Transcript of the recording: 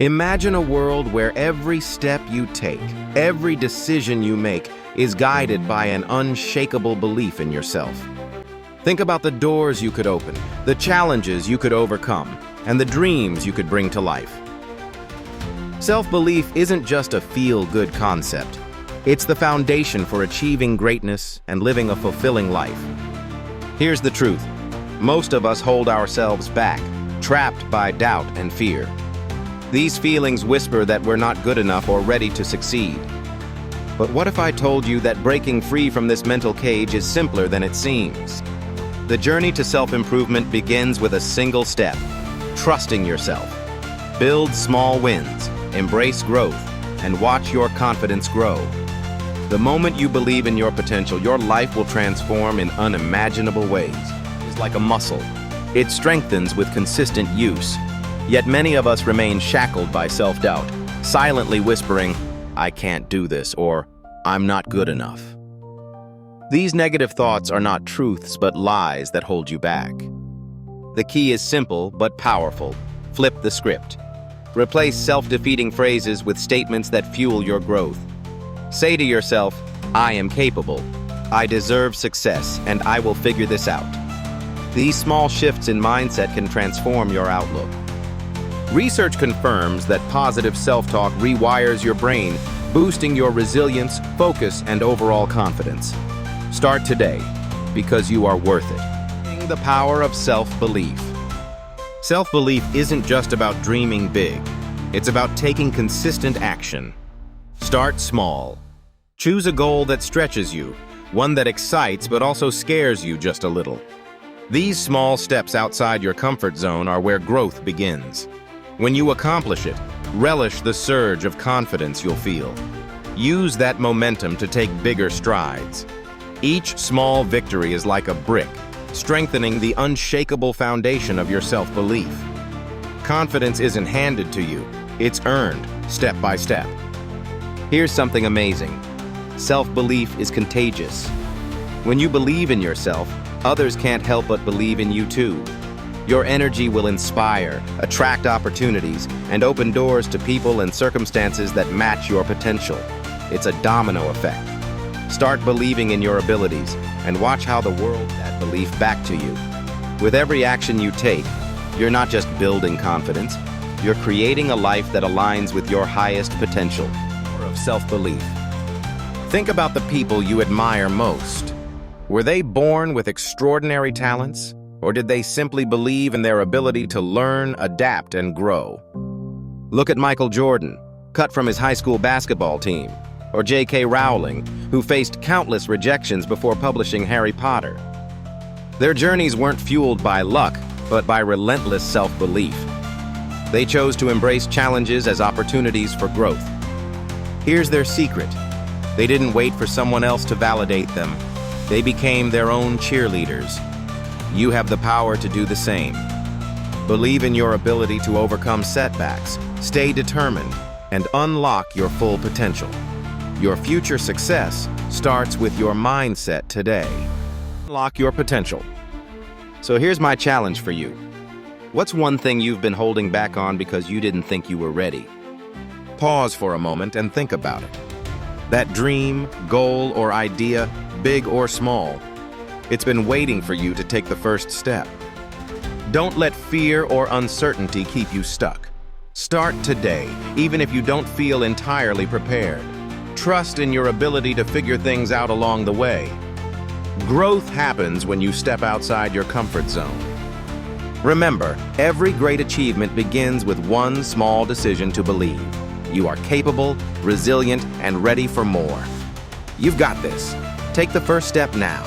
Imagine a world where every step you take, every decision you make, is guided by an unshakable belief in yourself. Think about the doors you could open, the challenges you could overcome, and the dreams you could bring to life. Self-belief isn't just a feel-good concept. It's the foundation for achieving greatness and living a fulfilling life. Here's the truth. Most of us hold ourselves back, trapped by doubt and fear. These feelings whisper that we're not good enough or ready to succeed. But what if I told you that breaking free from this mental cage is simpler than it seems? The journey to self-improvement begins with a single step: trusting yourself. Build small wins, embrace growth, and watch your confidence grow. The moment you believe in your potential, your life will transform in unimaginable ways. It's like a muscle. It strengthens with consistent use. Yet many of us remain shackled by self-doubt, silently whispering, "I can't do this," or "I'm not good enough." These negative thoughts are not truths but lies that hold you back. The key is simple but powerful. Flip the script. Replace self-defeating phrases with statements that fuel your growth. Say to yourself, "I am capable, I deserve success, and I will figure this out." These small shifts in mindset can transform your outlook. Research confirms that positive self-talk rewires your brain, boosting your resilience, focus, and overall confidence. Start today, because you are worth it. The power of self-belief. Self-belief isn't just about dreaming big. It's about taking consistent action. Start small. Choose a goal that stretches you, one that excites but also scares you just a little. These small steps outside your comfort zone are where growth begins. When you accomplish it, relish the surge of confidence you'll feel. Use that momentum to take bigger strides. Each small victory is like a brick, strengthening the unshakable foundation of your self-belief. Confidence isn't handed to you, it's earned, step by step. Here's something amazing. Self-belief is contagious. When you believe in yourself, others can't help but believe in you too. Your energy will inspire, attract opportunities, and open doors to people and circumstances that match your potential. It's a domino effect. Start believing in your abilities and watch how the world that belief back to you. With every action you take, you're not just building confidence, you're creating a life that aligns with your highest potential. Of self-belief. Think about the people you admire most. Were they born with extraordinary talents? Or did they simply believe in their ability to learn, adapt, and grow? Look at Michael Jordan, cut from his high school basketball team, or J.K. Rowling, who faced countless rejections before publishing Harry Potter. Their journeys weren't fueled by luck, but by relentless self-belief. They chose to embrace challenges as opportunities for growth. Here's their secret. They didn't wait for someone else to validate them. They became their own cheerleaders. You have the power to do the same. Believe in your ability to overcome setbacks, stay determined, and unlock your full potential. Your future success starts with your mindset today. Unlock your potential. So here's my challenge for you. What's one thing you've been holding back on because you didn't think you were ready? Pause for a moment and think about it. That dream, goal, or idea, big or small, it's been waiting for you to take the first step. Don't let fear or uncertainty keep you stuck. Start today, even if you don't feel entirely prepared. Trust in your ability to figure things out along the way. Growth happens when you step outside your comfort zone. Remember, every great achievement begins with one small decision to believe. You are capable, resilient, and ready for more. You've got this. Take the first step now.